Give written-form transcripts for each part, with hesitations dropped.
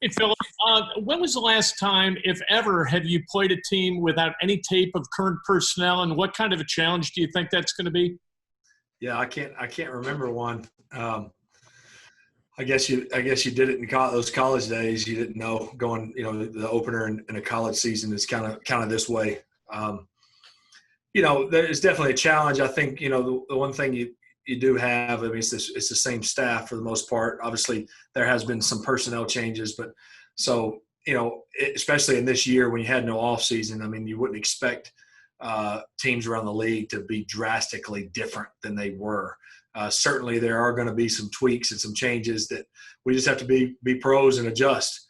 Hey, Philip, when was the last time, if ever, have you played a team without any tape of current personnel, and what kind of a challenge do you think that's going to be? Yeah, I can't remember one. I guess you did it in those college days. You didn't know going, the opener in a college season is kind of this way. Um, there's definitely a challenge. I think, the one thing you do have, I mean, it's the same staff for the most part. Obviously, there has been some personnel changes, but so, especially in this year when you had no off season, I mean, you wouldn't expect teams around the league to be drastically different than they were. Certainly, there are going to be some tweaks and some changes that we just have to be pros and adjust.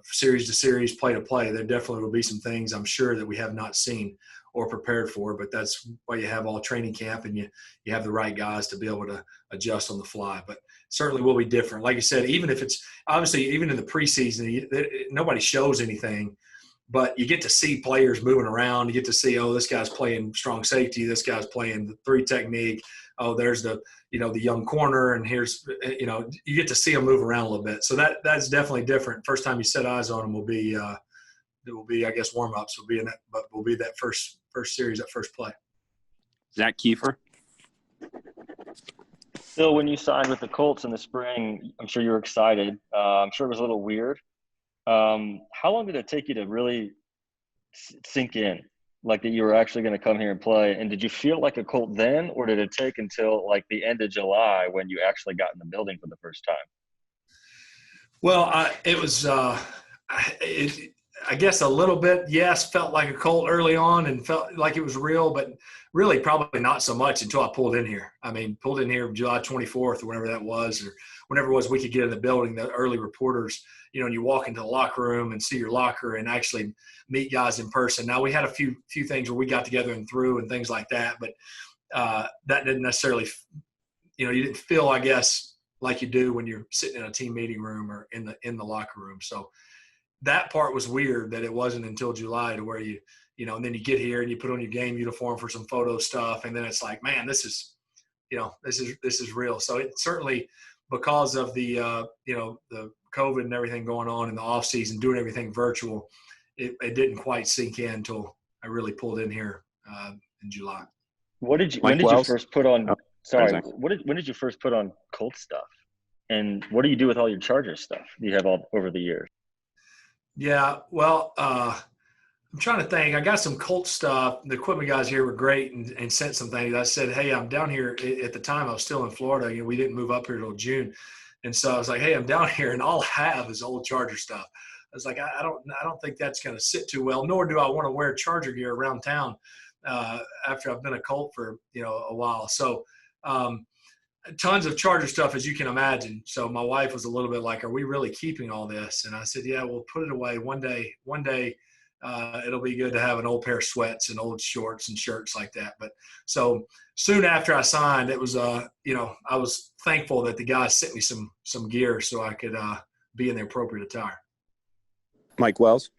Series to series, play to play, there definitely will be some things I'm sure that we have not seen or prepared for, but that's why you have all training camp and you have the right guys to be able to adjust on the fly. But certainly will be different. Like you said, even if it's obviously even in the preseason, nobody shows anything, but you get to see players moving around. You get to see, oh, this guy's playing strong safety. This guy's playing the three technique. Oh, there's the young corner, and here's, you get to see them move around a little bit. So that's definitely different. First time you set eyes on them will be, I guess, warm-ups will be that first series, that first play. Zach Kiefer. Phil, when you signed with the Colts in the spring, I'm sure you were excited. I'm sure it was a little weird. How long did it take you to really sink in, like that you were actually going to come here and play? And did you feel like a Colt then, or did it take until like the end of July when you actually got in the building for the first time? Well, it was I guess a little bit, yes, felt like a Colt early on and felt like it was real, but really probably not so much until I pulled in here. I mean, pulled in here July 24th or whenever that was, or whenever it was we could get in the building, the early reporters, and you walk into the locker room and see your locker and actually meet guys in person. Now, we had a few things where we got together and threw and things like that, but that didn't necessarily, you didn't feel, I guess, like you do when you're sitting in a team meeting room or in the locker room. So that part was weird that it wasn't until July to where and then you get here and you put on your game uniform for some photo stuff. And then it's like, man, this is real. So it certainly, because of the COVID and everything going on in the off season, doing everything virtual, it didn't quite sink in until I really pulled in here in July. When did you first put on Colt stuff? And what do you do with all your Chargers stuff you have all over the years? Yeah, well, I'm trying to think. I got some Colt stuff. The equipment guys here were great and sent some things. I said, hey, I'm down here. At the time, I was still in Florida. We didn't move up here till June. And so I was like, hey, I'm down here, and all I have is old Charger stuff. I was like, I don't think that's going to sit too well, nor do I want to wear Charger gear around town after I've been a Colt for, a while. So tons of Charger stuff, as you can imagine. So my wife was a little bit like, are we really keeping all this? And I said, yeah, we'll put it away. One day it'll be good to have an old pair of sweats and old shorts and shirts like that. But so soon after I signed, it was, I was thankful that the guys sent me some gear so I could be in the appropriate attire. Mike Wells.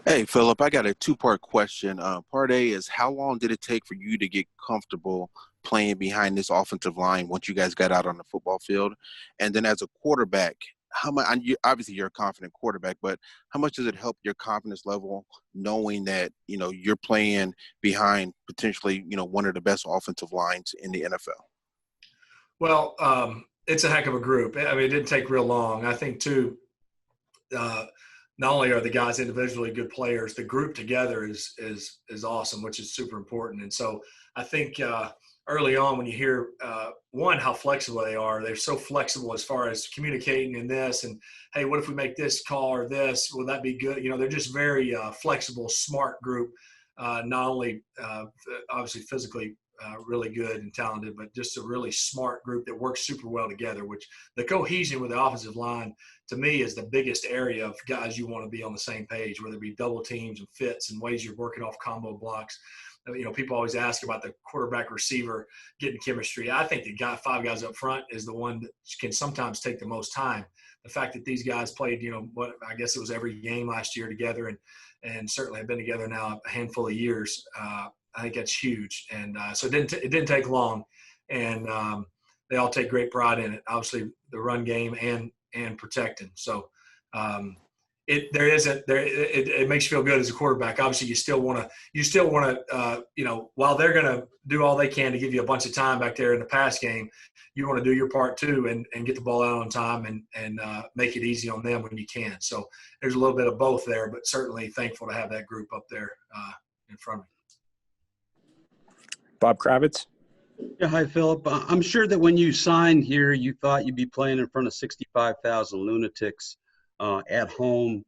Hey, Philip, I got a two-part question. Part A is, how long did it take for you to get comfortable playing behind this offensive line once you guys got out on the football field? And then as a quarterback, how much? Obviously, you're a confident quarterback, but how much does it help your confidence level knowing that you're playing behind potentially one of the best offensive lines in the NFL? Well, it's a heck of a group. I mean, it didn't take real long. I think too. Not only are the guys individually good players, the group together is awesome, which is super important. And so I think early on when you hear, one, how flexible they are, they're so flexible as far as communicating in this and, hey, what if we make this call or this? Will that be good? They're just very flexible, smart group, not only obviously physically really good and talented, but just a really smart group that works super well together, which the cohesion with the offensive line to me is the biggest area of guys you want to be on the same page, whether it be double teams and fits and ways you're working off combo blocks. People always ask about the quarterback receiver getting chemistry. I think the five guys up front is the one that can sometimes take the most time. The fact that these guys played, I guess it was every game last year together and certainly have been together now a handful of years. I think that's huge. And so it didn't take long. And they all take great pride in it. Obviously, the run game and and protecting. So it makes you feel good as a quarterback. Obviously, you still want to while they're going to do all they can to give you a bunch of time back there in the pass game, you want to do your part too and get the ball out on time and make it easy on them when you can. So there's a little bit of both there, but certainly thankful to have that group up there in front of me. Bob Kravitz. Yeah, hi, Philip. I'm sure that when you signed here, you thought you'd be playing in front of 65,000 lunatics at home.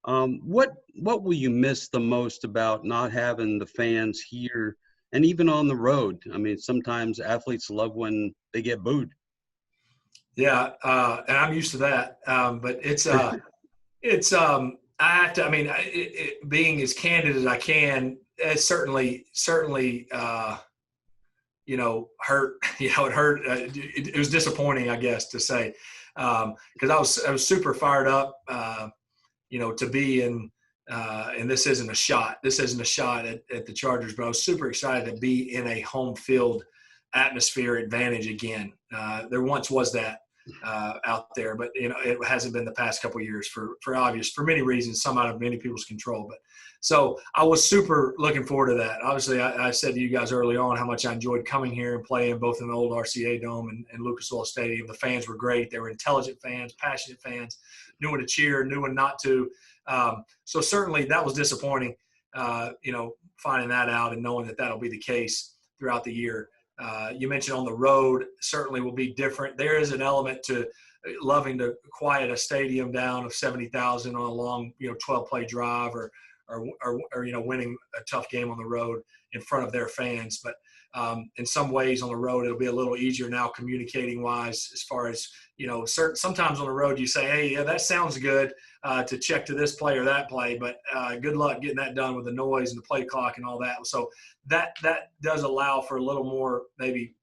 What will you miss the most about not having the fans here and even on the road? I mean, sometimes athletes love when they get booed. Yeah, and I'm used to that. But it's I have to. I mean, being as candid as I can, it certainly hurt. It hurt. It was disappointing, I guess, to say, because I was super fired up, to be in. And this isn't a shot. This isn't a shot at the Chargers, but I was super excited to be in a home field atmosphere advantage again. There once was that out there, but it hasn't been the past couple of years for many reasons, some out of many people's control. But so I was super looking forward to that. Obviously, I said to you guys early on how much I enjoyed coming here and playing both in the old RCA Dome and Lucas Oil Stadium. The fans were great. They were intelligent fans, passionate fans, knew when to cheer, knew when not to. So certainly that was disappointing, finding that out and knowing that that'll be the case throughout the year. You mentioned on the road certainly will be different. There is an element to loving to quiet a stadium down of 70,000 on a long, 12-play drive or winning a tough game on the road in front of their fans. But in some ways on the road, it'll be a little easier now communicating wise, as far as, sometimes on the road you say, hey, yeah, that sounds good to check to this play or that play, but good luck getting that done with the noise and the play clock and all that. So that does allow for a little more maybe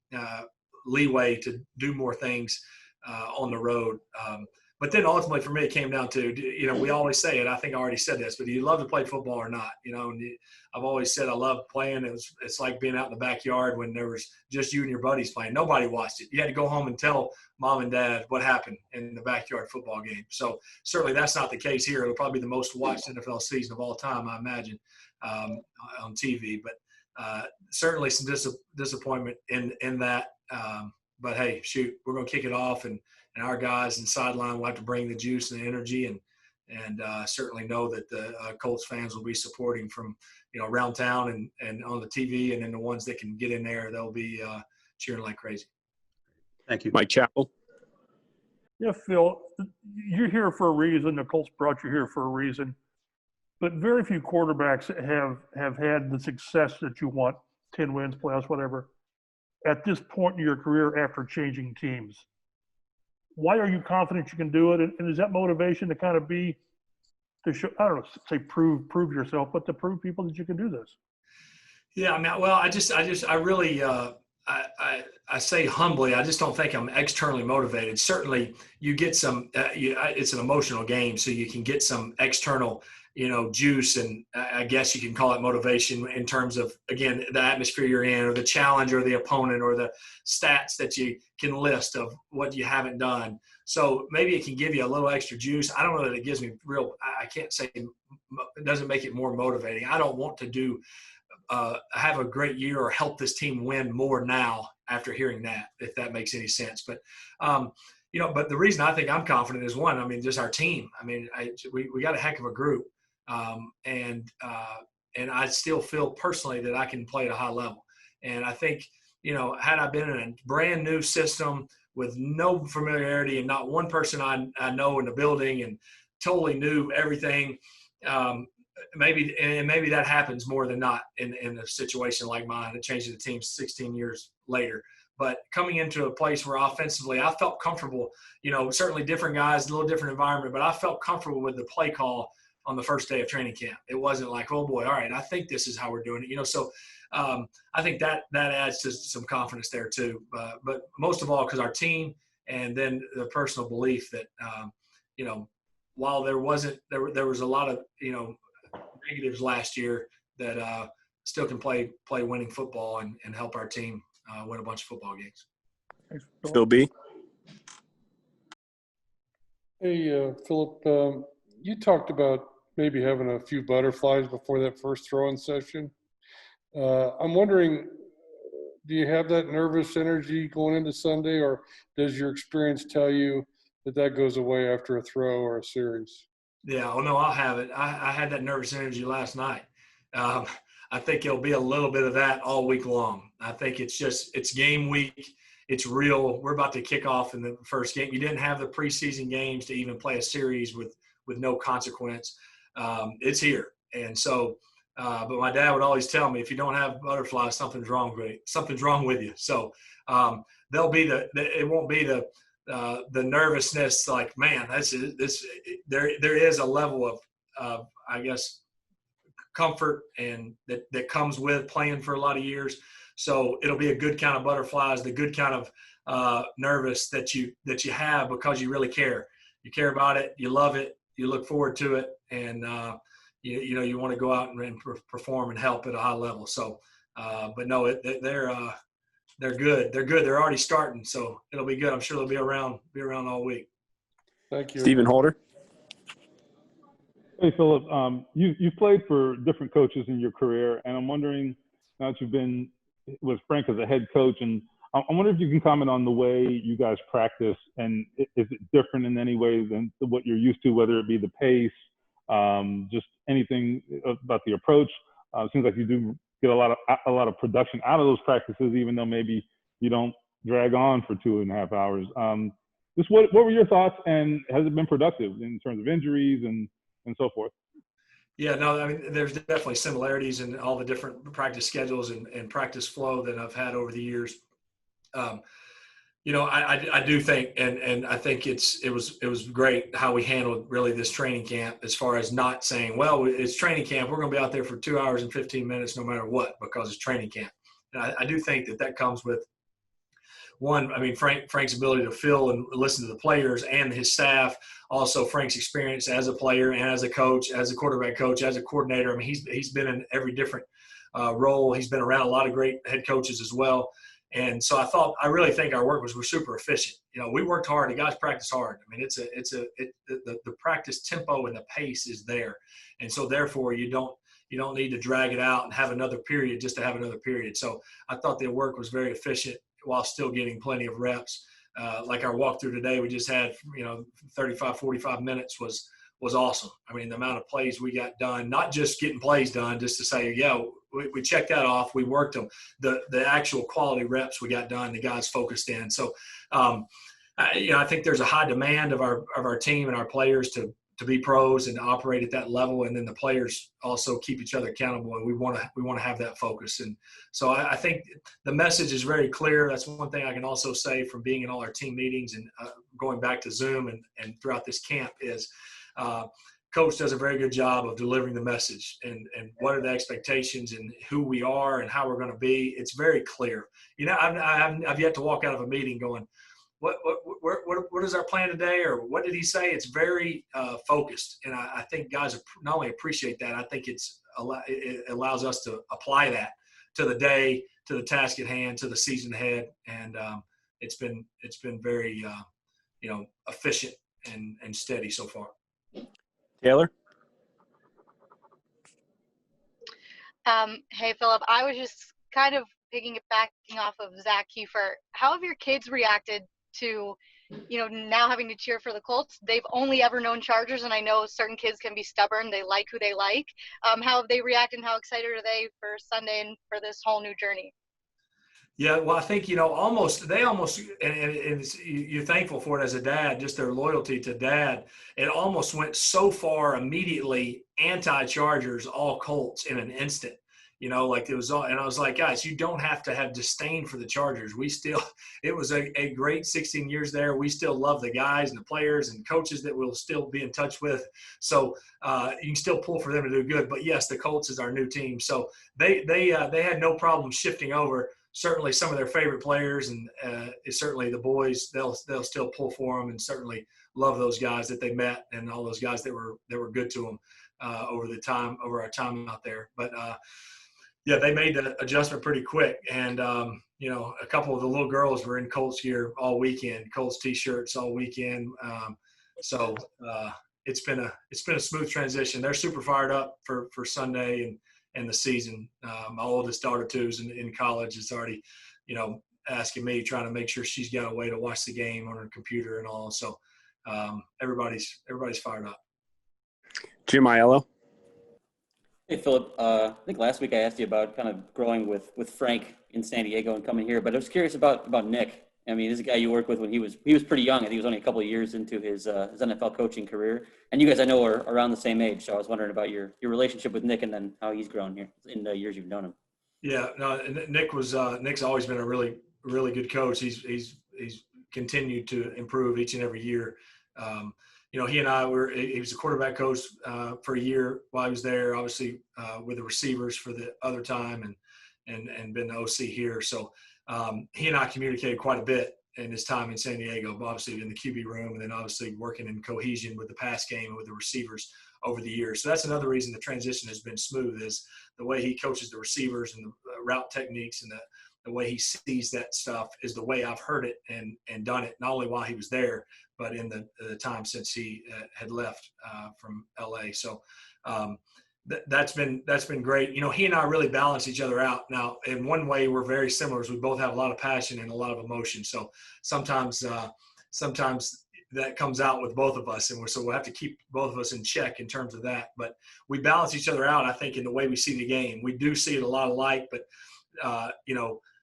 leeway to do more things on the road. But then ultimately for me, it came down to, we always say it, I think I already said this, but do you love to play football or not? And I've always said I love playing. It's like being out in the backyard when there was just you and your buddies playing. Nobody watched it. You had to go home and tell mom and dad what happened in the backyard football game. So certainly that's not the case here. It'll probably be the most watched NFL season of all time, I imagine, on TV. But certainly some disappointment in that. But, hey, shoot, we're going to kick it off, and our guys in sideline will have to bring the juice and the energy and certainly know that the Colts fans will be supporting from, around town and on the TV, and then the ones that can get in there, they'll be cheering like crazy. Thank you. Mike Chappell. Yeah, Phil, you're here for a reason. The Colts brought you here for a reason. But very few quarterbacks have had the success that you want, 10 wins, playoffs, whatever, at this point in your career after changing teams. Why are you confident you can do it? And is that motivation to kind of be to show, I don't know, say prove yourself, but to prove people that you can do this? Yeah, I mean, well, I really I say humbly, I just don't think I'm externally motivated. Certainly, you get some. It's an emotional game, so you can get some external, juice, and I guess you can call it motivation in terms of, again, the atmosphere you're in, or the challenge, or the opponent, or the stats that you can list of what you haven't done. So maybe it can give you a little extra juice. I don't know that it gives me real. I can't say it doesn't make it more motivating. I don't want to do. Have a great year or help this team win more now after hearing that, if that makes any sense. But, but the reason I think I'm confident is, one, I mean, just our team. I mean, we got a heck of a group. And I still feel personally that I can play at a high level. And I think, had I been in a brand new system with no familiarity and not one person I know in the building and totally knew everything, maybe that happens more than not in a situation like mine. It changes the team 16 years later. But coming into a place where offensively I felt comfortable, certainly different guys, a little different environment, but I felt comfortable with the play call on the first day of training camp. It wasn't like, oh boy, all right, I think this is how we're doing it. So I think that adds to some confidence there too. But most of all, because our team, and then the personal belief that, while there was a lot of, negatives last year, that still can play winning football and help our team win a bunch of football games. Phil B. Hey, Philip, you talked about maybe having a few butterflies before that first throwing session. I'm wondering, do you have that nervous energy going into Sunday, or does your experience tell you that that goes away after a throw or a series? Yeah, oh no, I'll have it. I had that nervous energy last night. Um, I think it'll be a little bit of that all week long. I think it's game week. It's real. We're about to kick off in the first game. You didn't have the preseason games to even play a series with no consequence. It's here, and so. But my dad would always tell me, if you don't have butterflies, something's wrong with you. Something's wrong with you. So they'll be it won't be the nervousness, like, man, there is a level of I guess comfort and that comes with playing for a lot of years. So it'll be a good kind of butterflies, the good kind of nervous that you have, because you really care. You care about it, you love it, you look forward to it, and you want to go out and perform and help at a high level. So, but no, they're good. They're good. They're already starting, so it'll be good. I'm sure they'll be around all week. Thank you. Stephen Holder. Hey, Philip. You've played for different coaches in your career, and I'm wondering, now that you've been with Frank as a head coach, and I'm wondering if you can comment on the way you guys practice, and is it different in any way than what you're used to, whether it be the pace, just anything about the approach? It seems like you do get a lot of production out of those practices, even though maybe you don't drag on for 2.5 hours. Just what were your thoughts, and has it been productive in terms of injuries and so forth? Yeah, no, I mean, there's definitely similarities in all the different practice schedules and practice flow that I've had over the years. I do think, and I think it was great how we handled really this training camp, as far as not saying, well, it's training camp, we're going to be out there for 2 hours and 15 minutes no matter what, because it's training camp. And I do think that comes with, one, I mean, Frank's ability to feel and listen to the players and his staff. Also, Frank's experience as a player and as a coach, as a quarterback coach, as a coordinator. I mean, he's been in every different role. He's been around a lot of great head coaches as well. And so I really think our work was super efficient. We worked hard. The guys practiced hard. I mean, the practice tempo and the pace is there. And so therefore you don't need to drag it out and have another period just to have another period. So I thought the work was very efficient while still getting plenty of reps. Like our walkthrough today, we just had, 35, 45 minutes was awesome. I mean, the amount of plays we got done, not just getting plays done, just to say, yeah, we checked that off. We worked them. The actual quality reps we got done, the guys focused in. So, I think there's a high demand of our team and our players to be pros and to operate at that level. And then the players also keep each other accountable, and we want to have that focus. And so I think the message is very clear. That's one thing I can also say from being in all our team meetings and going back to Zoom and throughout this camp is, Coach does a very good job of delivering the message and what are the expectations and who we are and how we're going to be. It's very clear. I've yet to walk out of a meeting going, what is our plan today, or what did he say? It's very focused, and I think guys not only appreciate that, I think it allows us to apply that to the day, to the task at hand, to the season ahead, and it's been very efficient and steady so far. Taylor? Hey, Philip, I was just kind of backing off of Zach Kiefer. How have your kids reacted to, now having to cheer for the Colts? They've only ever known Chargers, and I know certain kids can be stubborn. They like who they like. How have they reacted, and how excited are they for Sunday and for this whole new journey? Yeah, well, I think, and you're thankful for it as a dad, just their loyalty to dad. It almost went so far immediately anti-Chargers, all Colts in an instant. Like it was all, and I was like, guys, you don't have to have disdain for the Chargers. It was a great 16 years there. We still love the guys and the players and coaches that we'll still be in touch with. So you can still pull for them to do good. But yes, the Colts is our new team. So they had no problem shifting over. Certainly some of their favorite players and certainly the boys, they'll still pull for them, and certainly love those guys that they met and all those guys that were good to them over our time out there. But yeah, they made the adjustment pretty quick. And, a couple of the little girls were in Colts gear all weekend, Colts T-shirts all weekend. So it's been a smooth transition. They're super fired up for Sunday and the season. My oldest daughter too is in college. Is already, asking me, trying to make sure she's got a way to watch the game on her computer and all. So everybody's fired up. Jim Aiello. Hey, Philip. I think last week I asked you about kind of growing with Frank in San Diego and coming here, but I was curious about Nick. I mean, this is a guy you worked with when he was pretty young. I think he was only a couple of years into his NFL coaching career. And you guys, I know, are around the same age. So I was wondering about your relationship with Nick and then how he's grown here in the years you've known him. Yeah, no, Nick's always been a really, really good coach. He's continued to improve each and every year. He and I he was a quarterback coach for a year while I was there, obviously with the receivers for the other time and been the OC here. So he and I communicated quite a bit in his time in San Diego, obviously in the QB room, and then obviously working in cohesion with the pass game and with the receivers over the years. So that's another reason the transition has been smooth, is the way he coaches the receivers and the route techniques and the way he sees that stuff is the way I've heard it and done it, not only while he was there, but in the time since he had left from LA. So that's been great. He and I really balance each other out. Now, in one way, we're very similar, as we both have a lot of passion and a lot of emotion. So sometimes that comes out with both of us, and so we'll have to keep both of us in check in terms of that. But we balance each other out, I think, in the way we see the game. We do see it a lot alike, but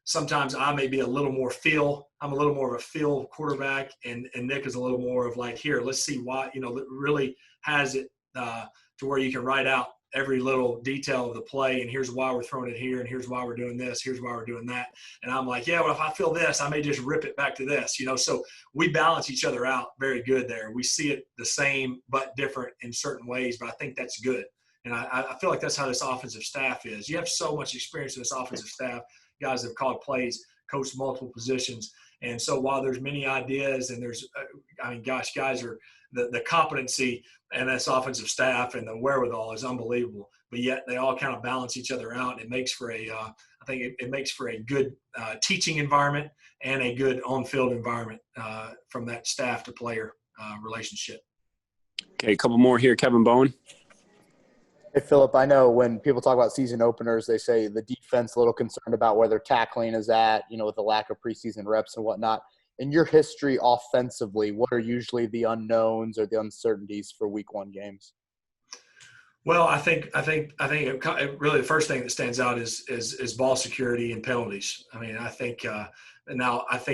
sometimes I may be a little more feel. I'm a little more of a feel quarterback, and Nick is a little more of like, here, let's see why. Really has it to where you can write out every little detail of the play, and here's why we're throwing it here, and here's why we're doing this, here's why we're doing that. And I'm like, yeah, well, if I feel this, I may just rip it back to this, So we balance each other out very good there. We see it the same but different in certain ways, but I think that's good. And I feel like that's how this offensive staff is. You have so much experience in this offensive staff. Guys that have called plays, coached multiple positions. And so while there's many ideas and there's, guys are the competency and this offensive staff and the wherewithal is unbelievable. But yet they all kind of balance each other out. It makes for it makes for a good teaching environment and a good on-field environment from that staff to player relationship. Okay, a couple more here. Kevin Bowen. Hey, Philip, I know when people talk about season openers, they say the defense a little concerned about where their tackling is at, with the lack of preseason reps and whatnot. In your history offensively, what are usually the unknowns or the uncertainties for week one games? Well, I think really the first thing that stands out is ball security and penalties. I mean, I think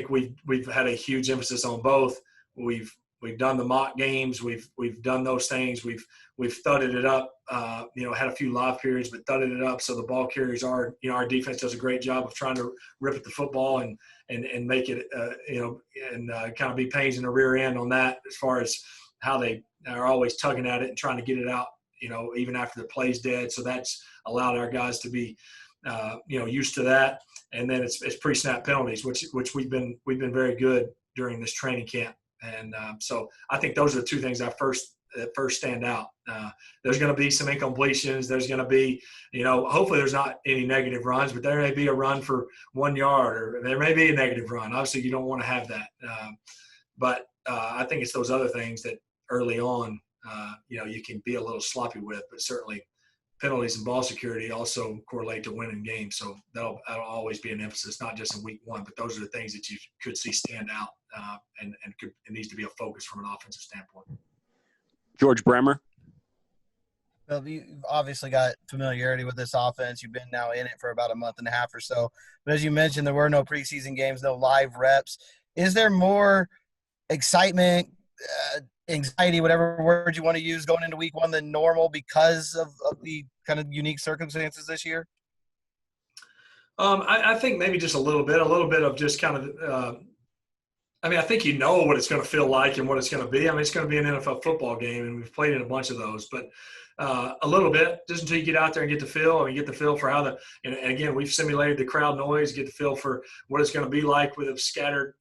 we've had a huge emphasis on both. We've done the mock games. We've done those things. We've thudded it up. Had a few live periods, but thudded it up. So the ball carriers are, our defense does a great job of trying to rip at the football and make it, kind of be pains in the rear end on that, as far as how they are always tugging at it and trying to get it out, even after the play's dead. So that's allowed our guys to be, used to that. And then it's pre-snap penalties, which we've been very good during this training camp. And so I think those are the two things that first stand out. There's going to be some incompletions. There's going to be, hopefully there's not any negative runs, but there may be a run for 1 yard, or there may be a negative run. Obviously, you don't want to have that. But I think it's those other things that early on, you can be a little sloppy with, but certainly penalties and ball security also correlate to winning games. So that'll always be an emphasis, not just in week one, but those are the things that you could see stand out and it needs to be a focus from an offensive standpoint. George Bremer. Well, you've obviously got familiarity with this offense. You've been now in it for about a month and a half or so. But as you mentioned, there were no preseason games, no live reps. Is there more excitement, anxiety, whatever word you want to use, going into week one than normal because of the kind of unique circumstances this year? I think maybe just a little bit of just kind of I think what it's going to feel like and what it's going to be. It's going to be an NFL football game, and we've played in a bunch of those. But a little bit, just until you get out there and get the feel for how and again, we've simulated the crowd noise, get the feel for what it's going to be like with a scattered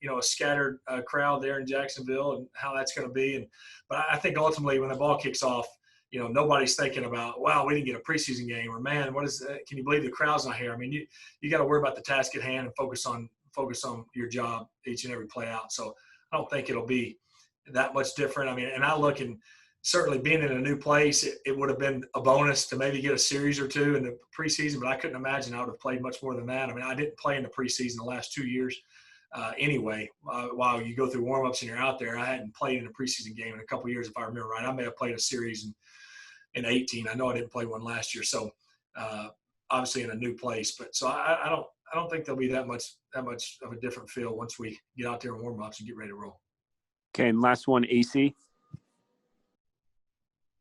crowd there in Jacksonville and how that's going to be. But I think ultimately when the ball kicks off, nobody's thinking about, wow, we didn't get a preseason game, or man, can you believe the crowd's not here? You got to worry about the task at hand and focus on your job each and every play out. So I don't think it'll be that much different. I mean, and I look, and certainly being in a new place, it would have been a bonus to maybe get a series or two in the preseason, but I couldn't imagine I would have played much more than that. I mean, I didn't play in the preseason the last 2 years anyway. While you go through warm-ups and you're out there, I hadn't played in a preseason game in a couple of years, if I remember right. I may have played a series in 18. I know I didn't play one last year, so obviously in a new place. But so I don't think there'll be that much of a different feel once we get out there and warm-ups and get ready to roll. Okay, and last one, AC.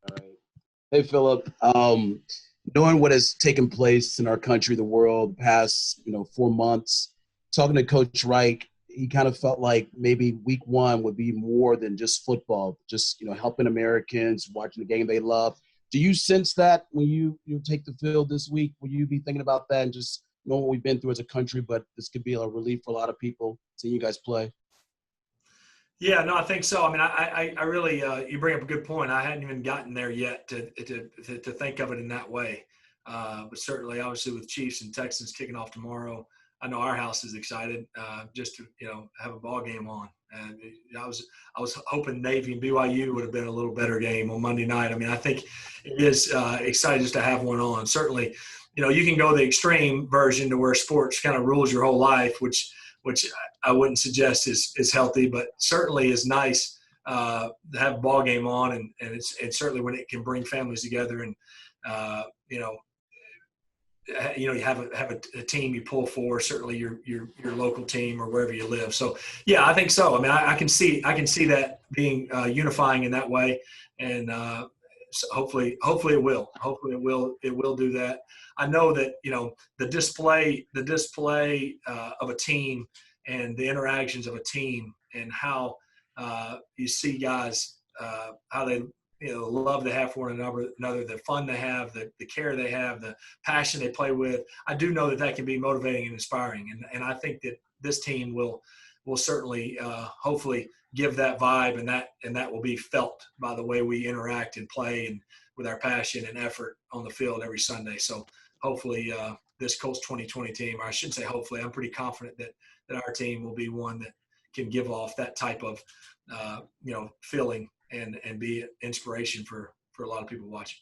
All right. Hey, Philip. Knowing what has taken place in our country, the world, past 4 months, talking to Coach Reich, he kind of felt like maybe week one would be more than just football, just helping Americans, watching the game they love. Do you sense that when you take the field this week? Will you be thinking about that and just knowing what we've been through as a country, but this could be a relief for a lot of people seeing you guys play? Yeah, no, I think so. I mean, I really, you bring up a good point. I hadn't even gotten there yet to think of it in that way. But certainly, obviously, with Chiefs and Texans kicking off tomorrow, I know our house is excited just to have a ball game on. And I was hoping Navy and BYU would have been a little better game on Monday night. I mean, I think it is exciting just to have one on. Certainly, you can go the extreme version to where sports kind of rules your whole life, which I wouldn't suggest is healthy, but certainly is nice to have a ball game on, and it's certainly when it can bring families together, and you have a team you pull for, certainly your local team or wherever you live. So yeah, I think so. I mean, I can see that being unifying in that way, and so hopefully it will. Hopefully it will do that. I know that the display of a team and the interactions of a team, and how you see guys how they love to have for one another, the fun they have, the care they have, the passion they play with. I do know that can be motivating and inspiring, and I think that this team will certainly hopefully give that vibe, and that will be felt by the way we interact and play, and with our passion and effort on the field every Sunday. So hopefully this Colts 2020 team, or I shouldn't say hopefully, I'm pretty confident that our team will be one that can give off that type of feeling and be inspiration for a lot of people watching.